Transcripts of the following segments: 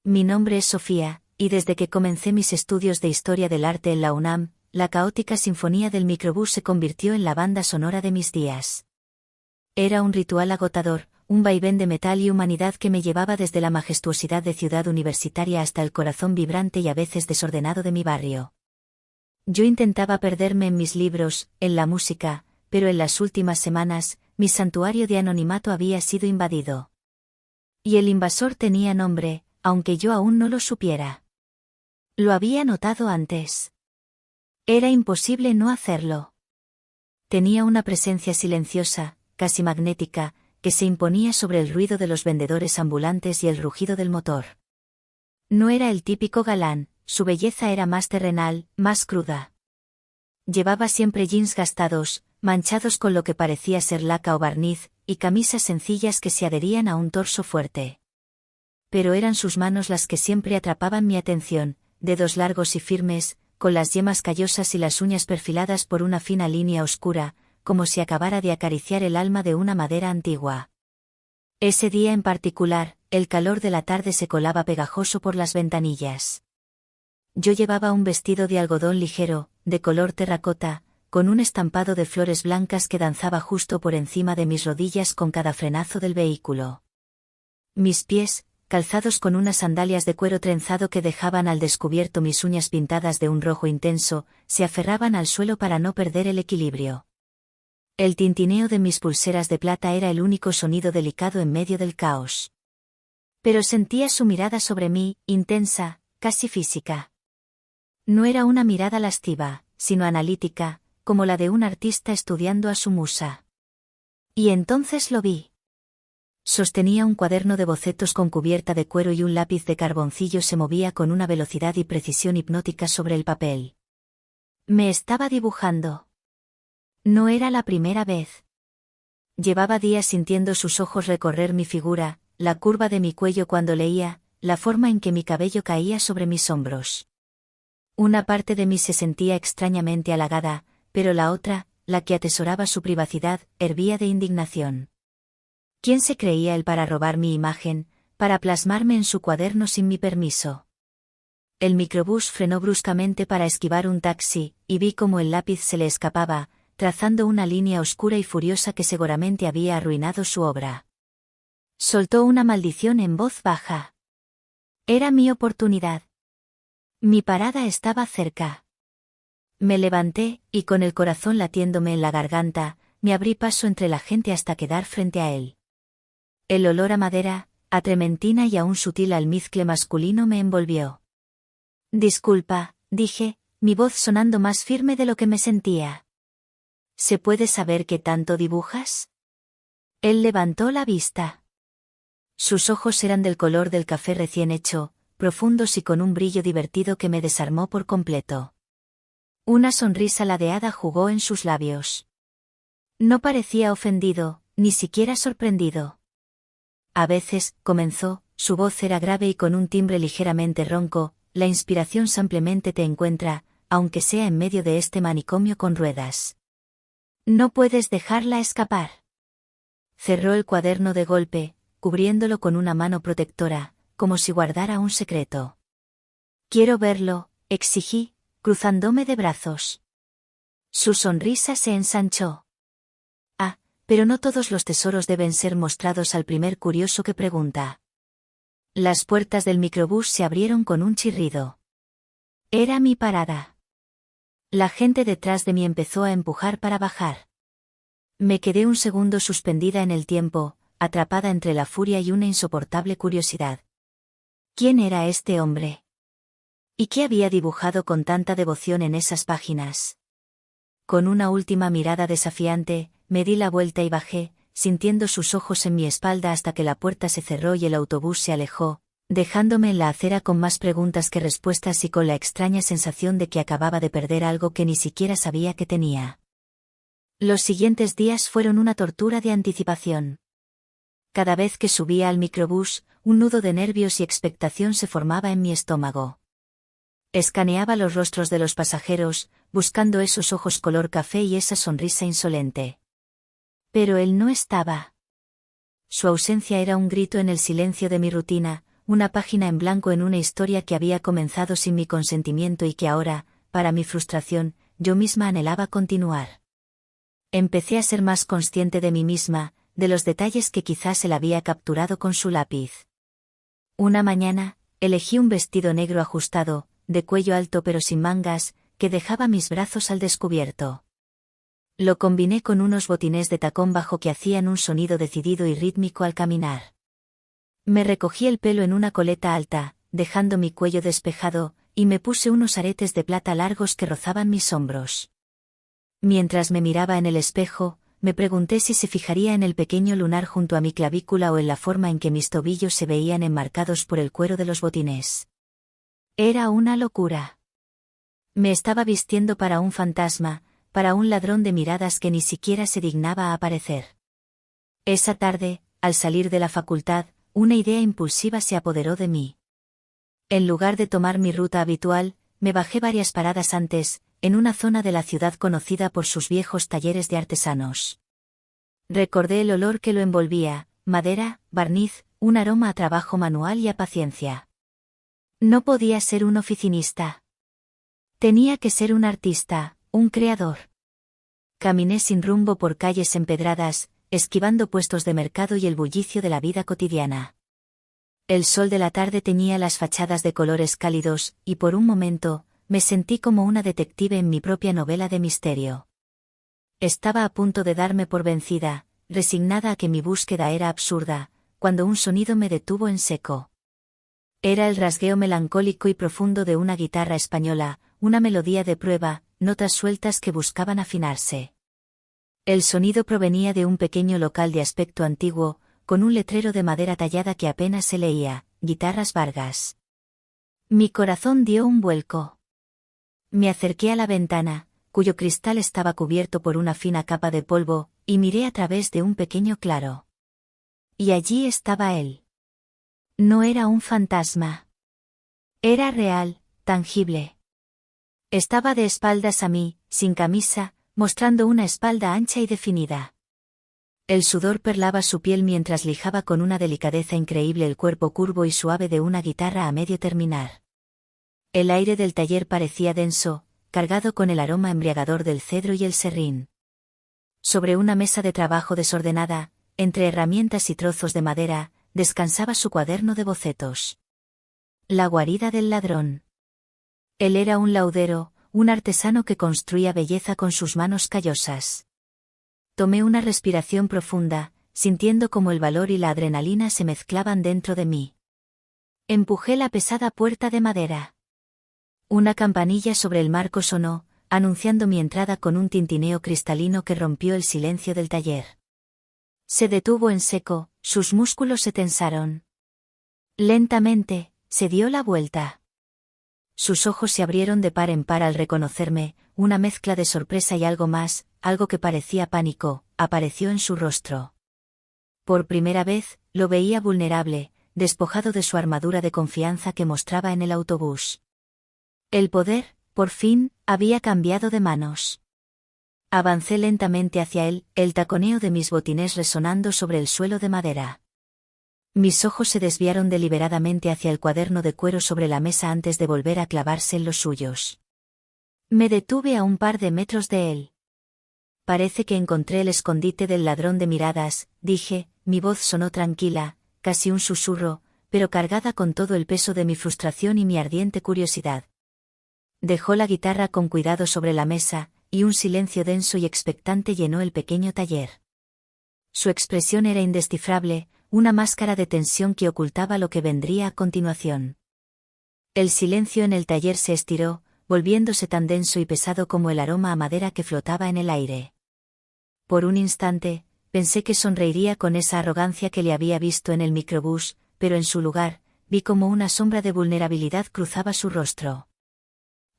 Mi nombre es Sofía, y desde que comencé mis estudios de Historia del Arte en la UNAM, la caótica sinfonía del microbús se convirtió en la banda sonora de mis días. Era un ritual agotador, un vaivén de metal y humanidad que me llevaba desde la majestuosidad de Ciudad Universitaria hasta el corazón vibrante y a veces desordenado de mi barrio. Yo intentaba perderme en mis libros, en la música, pero en las últimas semanas, mi santuario de anonimato había sido invadido. Y el invasor tenía nombre, aunque yo aún no lo supiera. Lo había notado antes. Era imposible no hacerlo. Tenía una presencia silenciosa, casi magnética, que se imponía sobre el ruido de los vendedores ambulantes y el rugido del motor. No era el típico galán, su belleza era más terrenal, más cruda. Llevaba siempre jeans gastados, manchados con lo que parecía ser laca o barniz, y camisas sencillas que se adherían a un torso fuerte. Pero eran sus manos las que siempre atrapaban mi atención, dedos largos y firmes, con las yemas callosas y las uñas perfiladas por una fina línea oscura, como si acabara de acariciar el alma de una madera antigua. Ese día en particular, el calor de la tarde se colaba pegajoso por las ventanillas. Yo llevaba un vestido de algodón ligero, de color terracota, con un estampado de flores blancas que danzaba justo por encima de mis rodillas con cada frenazo del vehículo. Mis pies, calzados con unas sandalias de cuero trenzado que dejaban al descubierto mis uñas pintadas de un rojo intenso, se aferraban al suelo para no perder el equilibrio. El tintineo de mis pulseras de plata era el único sonido delicado en medio del caos. Pero sentía su mirada sobre mí, intensa, casi física. No era una mirada lasciva, sino analítica, como la de un artista estudiando a su musa. Y entonces lo vi. Sostenía un cuaderno de bocetos con cubierta de cuero y un lápiz de carboncillo se movía con una velocidad y precisión hipnótica sobre el papel. Me estaba dibujando. No era la primera vez. Llevaba días sintiendo sus ojos recorrer mi figura, la curva de mi cuello cuando leía, la forma en que mi cabello caía sobre mis hombros. Una parte de mí se sentía extrañamente halagada, pero la otra, la que atesoraba su privacidad, hervía de indignación. ¿Quién se creía él para robar mi imagen, para plasmarme en su cuaderno sin mi permiso? El microbús frenó bruscamente para esquivar un taxi, y vi cómo el lápiz se le escapaba, trazando una línea oscura y furiosa que seguramente había arruinado su obra. Soltó una maldición en voz baja. Era mi oportunidad. Mi parada estaba cerca. Me levanté, y con el corazón latiéndome en la garganta, me abrí paso entre la gente hasta quedar frente a él. El olor a madera, a trementina y a un sutil almizcle masculino me envolvió. Disculpa, dije, mi voz sonando más firme de lo que me sentía. ¿Se puede saber qué tanto dibujas? Él levantó la vista. Sus ojos eran del color del café recién hecho, profundos y con un brillo divertido que me desarmó por completo. Una sonrisa ladeada jugó en sus labios. No parecía ofendido, ni siquiera sorprendido. A veces, comenzó, su voz era grave y con un timbre ligeramente ronco, la inspiración simplemente te encuentra, aunque sea en medio de este manicomio con ruedas. No puedes dejarla escapar. Cerró el cuaderno de golpe, cubriéndolo con una mano protectora, como si guardara un secreto. Quiero verlo, exigí, cruzándome de brazos. Su sonrisa se ensanchó. Pero no todos los tesoros deben ser mostrados al primer curioso que pregunta. Las puertas del microbús se abrieron con un chirrido. Era mi parada. La gente detrás de mí empezó a empujar para bajar. Me quedé un segundo suspendida en el tiempo, atrapada entre la furia y una insoportable curiosidad. ¿Quién era este hombre? ¿Y qué había dibujado con tanta devoción en esas páginas? Con una última mirada desafiante, me di la vuelta y bajé, sintiendo sus ojos en mi espalda hasta que la puerta se cerró y el autobús se alejó, dejándome en la acera con más preguntas que respuestas y con la extraña sensación de que acababa de perder algo que ni siquiera sabía que tenía. Los siguientes días fueron una tortura de anticipación. Cada vez que subía al microbús, un nudo de nervios y expectación se formaba en mi estómago. Escaneaba los rostros de los pasajeros, buscando esos ojos color café y esa sonrisa insolente. Pero él no estaba. Su ausencia era un grito en el silencio de mi rutina, una página en blanco en una historia que había comenzado sin mi consentimiento y que ahora, para mi frustración, yo misma anhelaba continuar. Empecé a ser más consciente de mí misma, de los detalles que quizás él había capturado con su lápiz. Una mañana, elegí un vestido negro ajustado, de cuello alto pero sin mangas, que dejaba mis brazos al descubierto. Lo combiné con unos botines de tacón bajo que hacían un sonido decidido y rítmico al caminar. Me recogí el pelo en una coleta alta, dejando mi cuello despejado, y me puse unos aretes de plata largos que rozaban mis hombros. Mientras me miraba en el espejo, me pregunté si se fijaría en el pequeño lunar junto a mi clavícula o en la forma en que mis tobillos se veían enmarcados por el cuero de los botines. Era una locura. Me estaba vistiendo para un fantasma, para un ladrón de miradas que ni siquiera se dignaba a aparecer. Esa tarde, al salir de la facultad, una idea impulsiva se apoderó de mí. En lugar de tomar mi ruta habitual, me bajé varias paradas antes, en una zona de la ciudad conocida por sus viejos talleres de artesanos. Recordé el olor que lo envolvía, madera, barniz, un aroma a trabajo manual y a paciencia. No podía ser un oficinista. Tenía que ser un artista, un creador. Caminé sin rumbo por calles empedradas, esquivando puestos de mercado y el bullicio de la vida cotidiana. El sol de la tarde teñía las fachadas de colores cálidos, y por un momento, me sentí como una detective en mi propia novela de misterio. Estaba a punto de darme por vencida, resignada a que mi búsqueda era absurda, cuando un sonido me detuvo en seco. Era el rasgueo melancólico y profundo de una guitarra española, una melodía de prueba, notas sueltas que buscaban afinarse. El sonido provenía de un pequeño local de aspecto antiguo, con un letrero de madera tallada que apenas se leía, Guitarras Vargas. Mi corazón dio un vuelco. Me acerqué a la ventana, cuyo cristal estaba cubierto por una fina capa de polvo, y miré a través de un pequeño claro. Y allí estaba él. No era un fantasma. Era real, tangible. Estaba de espaldas a mí, sin camisa, mostrando una espalda ancha y definida. El sudor perlaba su piel mientras lijaba con una delicadeza increíble el cuerpo curvo y suave de una guitarra a medio terminar. El aire del taller parecía denso, cargado con el aroma embriagador del cedro y el serrín. Sobre una mesa de trabajo desordenada, entre herramientas y trozos de madera, descansaba su cuaderno de bocetos. La guarida del ladrón. Él era un laudero, un artesano que construía belleza con sus manos callosas. Tomé una respiración profunda, sintiendo cómo el valor y la adrenalina se mezclaban dentro de mí. Empujé la pesada puerta de madera. Una campanilla sobre el marco sonó, anunciando mi entrada con un tintineo cristalino que rompió el silencio del taller. Se detuvo en seco, sus músculos se tensaron. Lentamente, se dio la vuelta. Sus ojos se abrieron de par en par al reconocerme, una mezcla de sorpresa y algo más, algo que parecía pánico, apareció en su rostro. Por primera vez, lo veía vulnerable, despojado de su armadura de confianza que mostraba en el autobús. El poder, por fin, había cambiado de manos. Avancé lentamente hacia él, el taconeo de mis botines resonando sobre el suelo de madera. Mis ojos se desviaron deliberadamente hacia el cuaderno de cuero sobre la mesa antes de volver a clavarse en los suyos. Me detuve a un par de metros de él. Parece que encontré el escondite del ladrón de miradas, dije, mi voz sonó tranquila, casi un susurro, pero cargada con todo el peso de mi frustración y mi ardiente curiosidad. Dejó la guitarra con cuidado sobre la mesa, y un silencio denso y expectante llenó el pequeño taller. Su expresión era indescifrable, una máscara de tensión que ocultaba lo que vendría a continuación. El silencio en el taller se estiró, volviéndose tan denso y pesado como el aroma a madera que flotaba en el aire. Por un instante, pensé que sonreiría con esa arrogancia que le había visto en el microbús, pero en su lugar, vi como una sombra de vulnerabilidad cruzaba su rostro.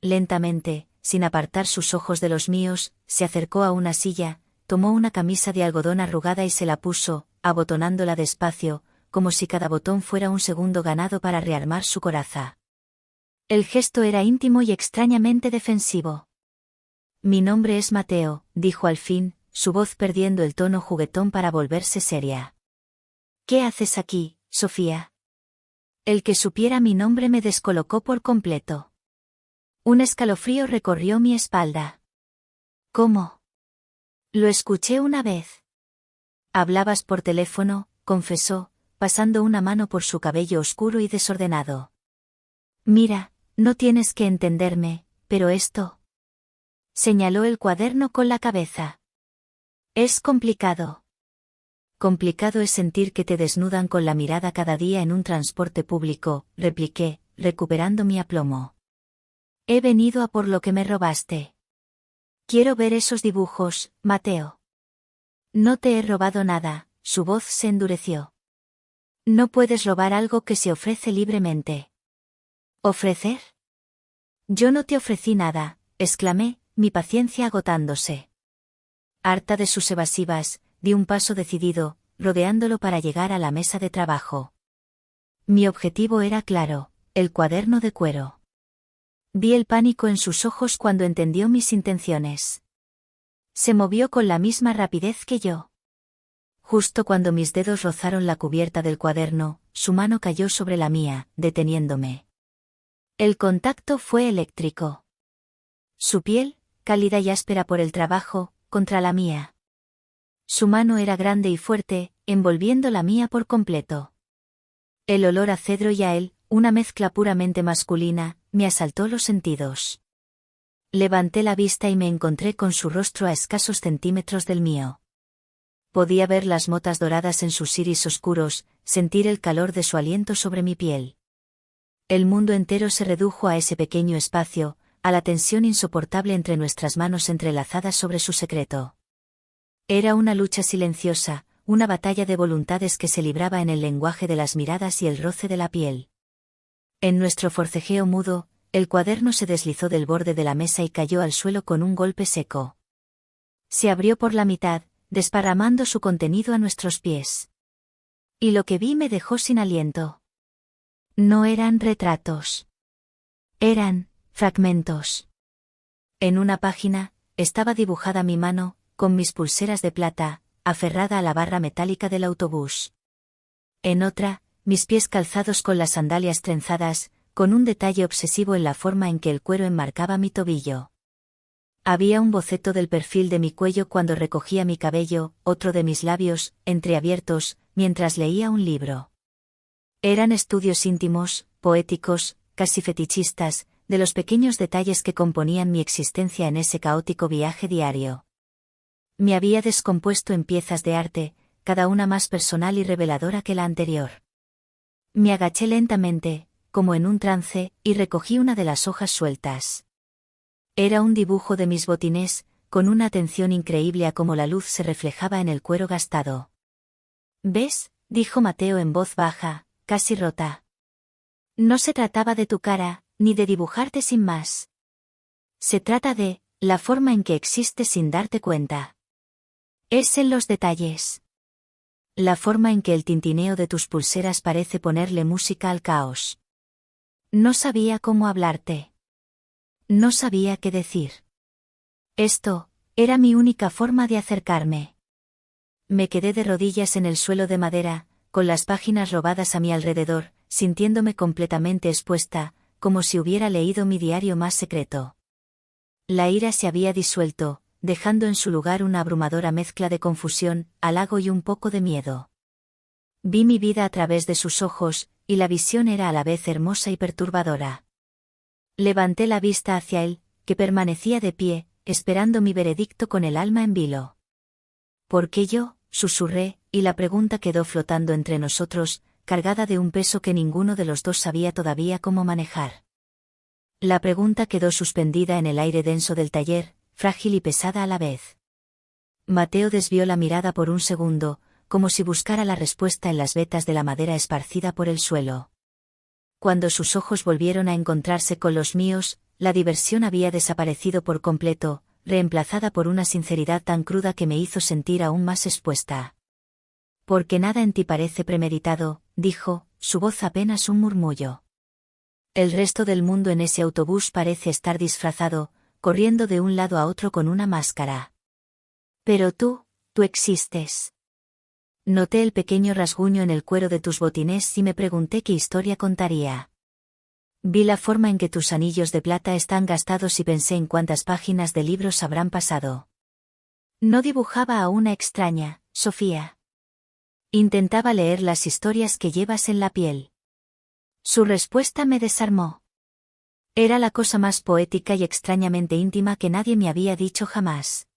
Lentamente, sin apartar sus ojos de los míos, se acercó a una silla, tomó una camisa de algodón arrugada y se la puso, abotonándola despacio, como si cada botón fuera un segundo ganado para rearmar su coraza. El gesto era íntimo y extrañamente defensivo. Mi nombre es Mateo, dijo al fin, su voz perdiendo el tono juguetón para volverse seria. ¿Qué haces aquí, Sofía? El que supiera mi nombre me descolocó por completo. Un escalofrío recorrió mi espalda. ¿Cómo? Lo escuché una vez. Hablabas por teléfono, confesó, pasando una mano por su cabello oscuro y desordenado. Mira, no tienes que entenderme, pero esto. Señaló el cuaderno con la cabeza. Es complicado. Complicado es sentir que te desnudan con la mirada cada día en un transporte público, repliqué, recuperando mi aplomo. He venido a por lo que me robaste. Quiero ver esos dibujos, Mateo. No te he robado nada, su voz se endureció. No puedes robar algo que se ofrece libremente. ¿Ofrecer? Yo no te ofrecí nada, exclamé, mi paciencia agotándose. Harta de sus evasivas, di un paso decidido, rodeándolo para llegar a la mesa de trabajo. Mi objetivo era claro, el cuaderno de cuero. Vi el pánico en sus ojos cuando entendió mis intenciones. Se movió con la misma rapidez que yo. Justo cuando mis dedos rozaron la cubierta del cuaderno, su mano cayó sobre la mía, deteniéndome. El contacto fue eléctrico. Su piel, cálida y áspera por el trabajo, contra la mía. Su mano era grande y fuerte, envolviendo la mía por completo. El olor a cedro y a él, una mezcla puramente masculina, me asaltó los sentidos. Levanté la vista y me encontré con su rostro a escasos centímetros del mío. Podía ver las motas doradas en sus iris oscuros, sentir el calor de su aliento sobre mi piel. El mundo entero se redujo a ese pequeño espacio, a la tensión insoportable entre nuestras manos entrelazadas sobre su secreto. Era una lucha silenciosa, una batalla de voluntades que se libraba en el lenguaje de las miradas y el roce de la piel. En nuestro forcejeo mudo, el cuaderno se deslizó del borde de la mesa y cayó al suelo con un golpe seco. Se abrió por la mitad, desparramando su contenido a nuestros pies. Y lo que vi me dejó sin aliento. No eran retratos. Eran fragmentos. En una página, estaba dibujada mi mano, con mis pulseras de plata, aferrada a la barra metálica del autobús. En otra, mis pies calzados con las sandalias trenzadas, con un detalle obsesivo en la forma en que el cuero enmarcaba mi tobillo. Había un boceto del perfil de mi cuello cuando recogía mi cabello, otro de mis labios, entreabiertos, mientras leía un libro. Eran estudios íntimos, poéticos, casi fetichistas, de los pequeños detalles que componían mi existencia en ese caótico viaje diario. Me había descompuesto en piezas de arte, cada una más personal y reveladora que la anterior. Me agaché lentamente, como en un trance, y recogí una de las hojas sueltas. Era un dibujo de mis botines, con una atención increíble a cómo la luz se reflejaba en el cuero gastado. ¿Ves?, dijo Mateo en voz baja, casi rota. No se trataba de tu cara, ni de dibujarte sin más. Se trata de la forma en que existes sin darte cuenta. Es en los detalles. La forma en que el tintineo de tus pulseras parece ponerle música al caos. No sabía cómo hablarte. No sabía qué decir. Esto era mi única forma de acercarme. Me quedé de rodillas en el suelo de madera, con las páginas robadas a mi alrededor, sintiéndome completamente expuesta, como si hubiera leído mi diario más secreto. La ira se había disuelto, dejando en su lugar una abrumadora mezcla de confusión, halago y un poco de miedo. Vi mi vida a través de sus ojos, y la visión era a la vez hermosa y perturbadora. Levanté la vista hacia él, que permanecía de pie, esperando mi veredicto con el alma en vilo. ¿Por qué yo?, susurré, y la pregunta quedó flotando entre nosotros, cargada de un peso que ninguno de los dos sabía todavía cómo manejar. La pregunta quedó suspendida en el aire denso del taller, frágil y pesada a la vez. Mateo desvió la mirada por un segundo, como si buscara la respuesta en las vetas de la madera esparcida por el suelo. Cuando sus ojos volvieron a encontrarse con los míos, la diversión había desaparecido por completo, reemplazada por una sinceridad tan cruda que me hizo sentir aún más expuesta. Porque nada en ti parece premeditado, dijo, su voz apenas un murmullo. El resto del mundo en ese autobús parece estar disfrazado, corriendo de un lado a otro con una máscara. Pero tú existes. Noté el pequeño rasguño en el cuero de tus botines y me pregunté qué historia contaría. Vi la forma en que tus anillos de plata están gastados y pensé en cuántas páginas de libros habrán pasado. No dibujaba a una extraña, Sofía. Intentaba leer las historias que llevas en la piel. Su respuesta me desarmó. Era la cosa más poética y extrañamente íntima que nadie me había dicho jamás.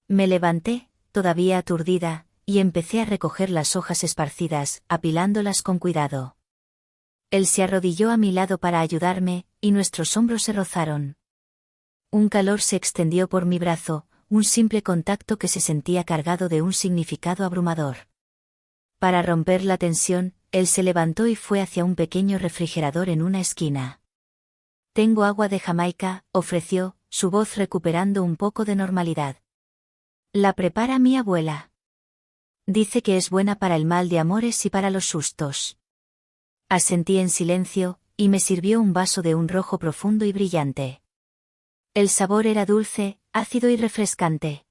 Me levanté, todavía aturdida, y empecé a recoger las hojas esparcidas, apilándolas con cuidado. Él se arrodilló a mi lado para ayudarme, y nuestros hombros se rozaron. Un calor se extendió por mi brazo, un simple contacto que se sentía cargado de un significado abrumador. Para romper la tensión, él se levantó y fue hacia un pequeño refrigerador en una esquina. «Tengo agua de Jamaica», ofreció, su voz recuperando un poco de normalidad. «La prepara mi abuela. Dice que es buena para el mal de amores y para los sustos». Asentí en silencio, y me sirvió un vaso de un rojo profundo y brillante. El sabor era dulce, ácido y refrescante.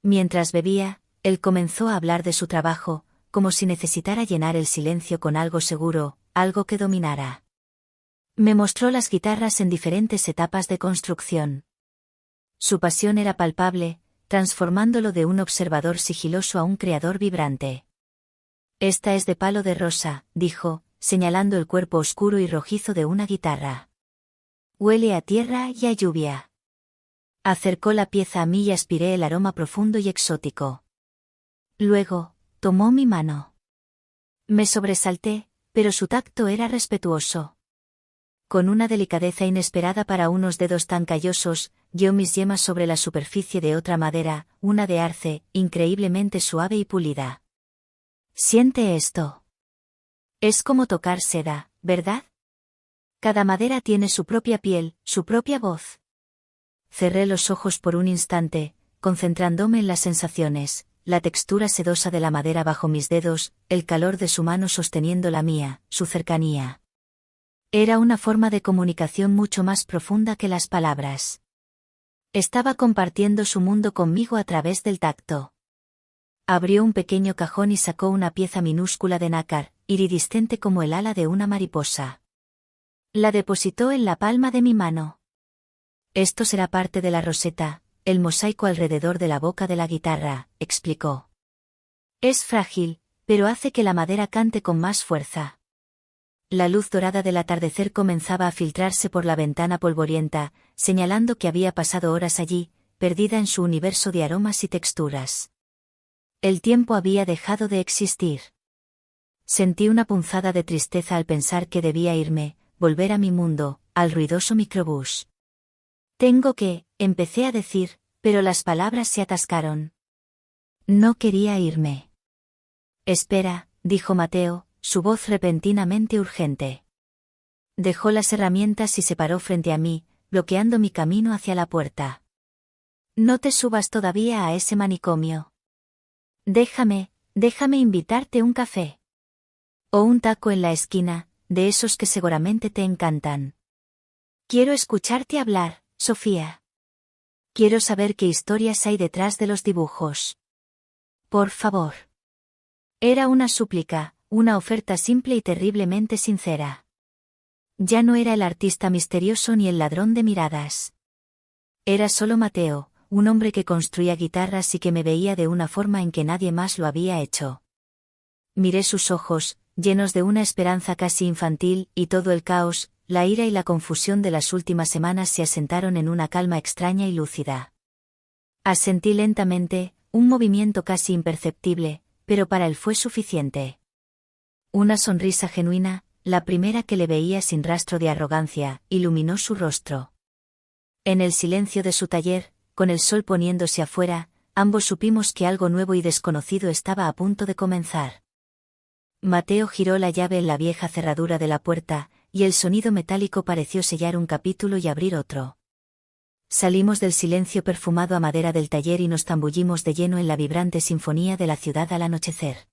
Mientras bebía, él comenzó a hablar de su trabajo, como si necesitara llenar el silencio con algo seguro, algo que dominara. Me mostró las guitarras en diferentes etapas de construcción. Su pasión era palpable, transformándolo de un observador sigiloso a un creador vibrante. «Esta es de palo de rosa», dijo, señalando el cuerpo oscuro y rojizo de una guitarra. «Huele a tierra y a lluvia». Acercó la pieza a mí y aspiré el aroma profundo y exótico. Luego, tomó mi mano. Me sobresalté, pero su tacto era respetuoso. Con una delicadeza inesperada para unos dedos tan callosos, guió mis yemas sobre la superficie de otra madera, una de arce, increíblemente suave y pulida. «Siente esto. Es como tocar seda, ¿verdad? Cada madera tiene su propia piel, su propia voz». Cerré los ojos por un instante, concentrándome en las sensaciones, la textura sedosa de la madera bajo mis dedos, el calor de su mano sosteniendo la mía, su cercanía. Era una forma de comunicación mucho más profunda que las palabras. Estaba compartiendo su mundo conmigo a través del tacto. Abrió un pequeño cajón y sacó una pieza minúscula de nácar, iridiscente como el ala de una mariposa. La depositó en la palma de mi mano. «Esto será parte de la roseta, el mosaico alrededor de la boca de la guitarra», explicó. «Es frágil, pero hace que la madera cante con más fuerza». La luz dorada del atardecer comenzaba a filtrarse por la ventana polvorienta, señalando que había pasado horas allí, perdida en su universo de aromas y texturas. El tiempo había dejado de existir. Sentí una punzada de tristeza al pensar que debía irme, volver a mi mundo, al ruidoso microbús. «Tengo que», empecé a decir, pero las palabras se atascaron. No quería irme. «Espera», dijo Mateo, su voz repentinamente urgente. Dejó las herramientas y se paró frente a mí, bloqueando mi camino hacia la puerta. «No te subas todavía a ese manicomio. Déjame invitarte un café. O un taco en la esquina, de esos que seguramente te encantan. Quiero escucharte hablar, Sofía. Quiero saber qué historias hay detrás de los dibujos. Por favor». Era una súplica, una oferta simple y terriblemente sincera. Ya no era el artista misterioso ni el ladrón de miradas. Era solo Mateo, un hombre que construía guitarras y que me veía de una forma en que nadie más lo había hecho. Miré sus ojos, llenos de una esperanza casi infantil, y todo el caos, la ira y la confusión de las últimas semanas se asentaron en una calma extraña y lúcida. Asentí lentamente, un movimiento casi imperceptible, pero para él fue suficiente. Una sonrisa genuina, la primera que le veía sin rastro de arrogancia, iluminó su rostro. En el silencio de su taller, con el sol poniéndose afuera, ambos supimos que algo nuevo y desconocido estaba a punto de comenzar. Mateo giró la llave en la vieja cerradura de la puerta, y el sonido metálico pareció sellar un capítulo y abrir otro. Salimos del silencio perfumado a madera del taller y nos zambullimos de lleno en la vibrante sinfonía de la ciudad al anochecer.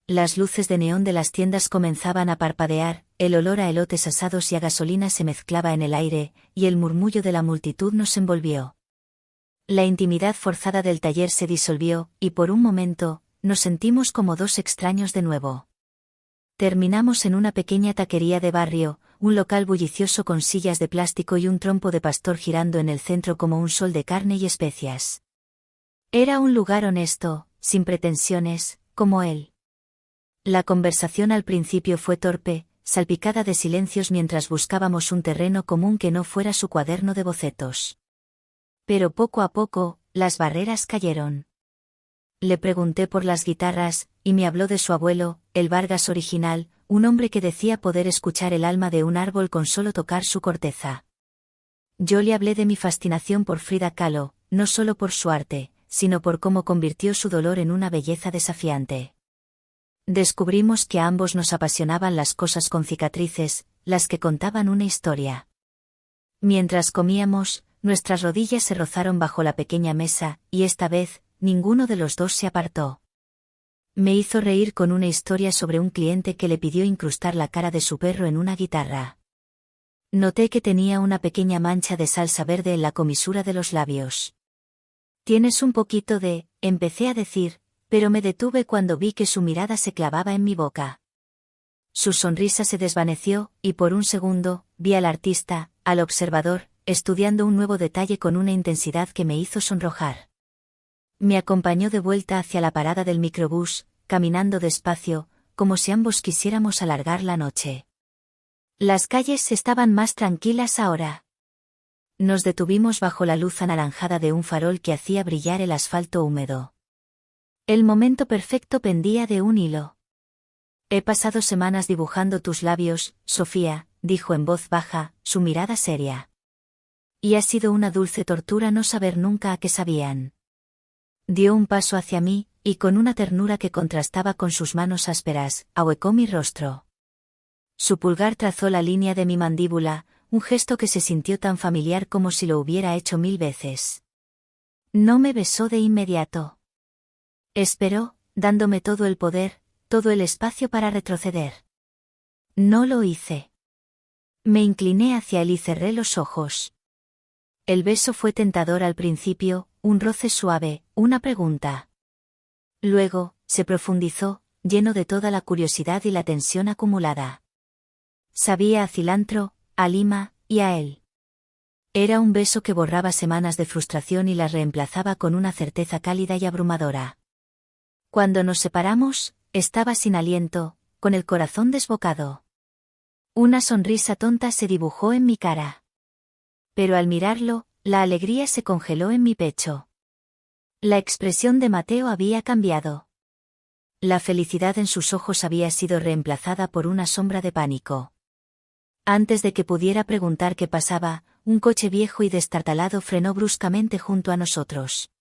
Las luces de neón de las tiendas comenzaban a parpadear, el olor a elotes asados y a gasolina se mezclaba en el aire, y el murmullo de la multitud nos envolvió. La intimidad forzada del taller se disolvió, y por un momento, nos sentimos como dos extraños de nuevo. Terminamos en una pequeña taquería de barrio, un local bullicioso con sillas de plástico y un trompo de pastor girando en el centro como un sol de carne y especias. Era un lugar honesto, sin pretensiones, como él. La conversación al principio fue torpe, salpicada de silencios mientras buscábamos un terreno común que no fuera su cuaderno de bocetos. Pero poco a poco, las barreras cayeron. Le pregunté por las guitarras, y me habló de su abuelo, el Vargas original, un hombre que decía poder escuchar el alma de un árbol con solo tocar su corteza. Yo le hablé de mi fascinación por Frida Kahlo, no solo por su arte, sino por cómo convirtió su dolor en una belleza desafiante. Descubrimos que a ambos nos apasionaban las cosas con cicatrices, las que contaban una historia. Mientras comíamos, nuestras rodillas se rozaron bajo la pequeña mesa, y esta vez, ninguno de los dos se apartó. Me hizo reír con una historia sobre un cliente que le pidió incrustar la cara de su perro en una guitarra. Noté que tenía una pequeña mancha de salsa verde en la comisura de los labios. «Tienes un poquito de», empecé a decir, pero me detuve cuando vi que su mirada se clavaba en mi boca. Su sonrisa se desvaneció, y por un segundo, vi al artista, al observador, estudiando un nuevo detalle con una intensidad que me hizo sonrojar. Me acompañó de vuelta hacia la parada del microbús, caminando despacio, como si ambos quisiéramos alargar la noche. Las calles estaban más tranquilas ahora. Nos detuvimos bajo la luz anaranjada de un farol que hacía brillar el asfalto húmedo. El momento perfecto pendía de un hilo. «He pasado semanas dibujando tus labios, Sofía», dijo en voz baja, su mirada seria. «Y ha sido una dulce tortura no saber nunca a qué sabían». Dio un paso hacia mí, y con una ternura que contrastaba con sus manos ásperas, ahuecó mi rostro. Su pulgar trazó la línea de mi mandíbula, un gesto que se sintió tan familiar como si lo hubiera hecho 1000 veces. No me besó de inmediato. Esperó, dándome todo el poder, todo el espacio para retroceder. No lo hice. Me incliné hacia él y cerré los ojos. El beso fue tentador al principio, un roce suave, una pregunta. Luego, se profundizó, lleno de toda la curiosidad y la tensión acumulada. Sabía a cilantro, a lima, y a él. Era un beso que borraba semanas de frustración y las reemplazaba con una certeza cálida y abrumadora. Cuando nos separamos, estaba sin aliento, con el corazón desbocado. Una sonrisa tonta se dibujó en mi cara. Pero al mirarlo, la alegría se congeló en mi pecho. La expresión de Mateo había cambiado. La felicidad en sus ojos había sido reemplazada por una sombra de pánico. Antes de que pudiera preguntar qué pasaba, un coche viejo y destartalado frenó bruscamente junto a nosotros.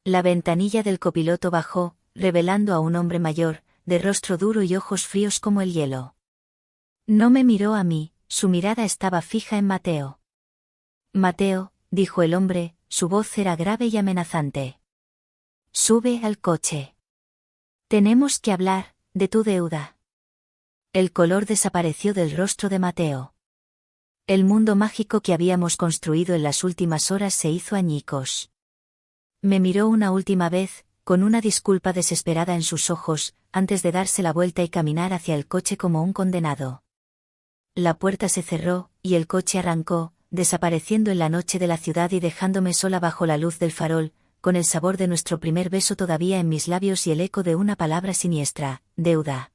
La ventanilla del copiloto bajó, revelando a un hombre mayor, de rostro duro y ojos fríos como el hielo. No me miró a mí, su mirada estaba fija en Mateo. «Mateo», dijo el hombre, su voz era grave y amenazante. «Sube al coche. Tenemos que hablar de tu deuda». El color desapareció del rostro de Mateo. El mundo mágico que habíamos construido en las últimas horas se hizo añicos. Me miró una última vez, con una disculpa desesperada en sus ojos, antes de darse la vuelta y caminar hacia el coche como un condenado. La puerta se cerró, y el coche arrancó, desapareciendo en la noche de la ciudad y dejándome sola bajo la luz del farol, con el sabor de nuestro primer beso todavía en mis labios y el eco de una palabra siniestra: deuda.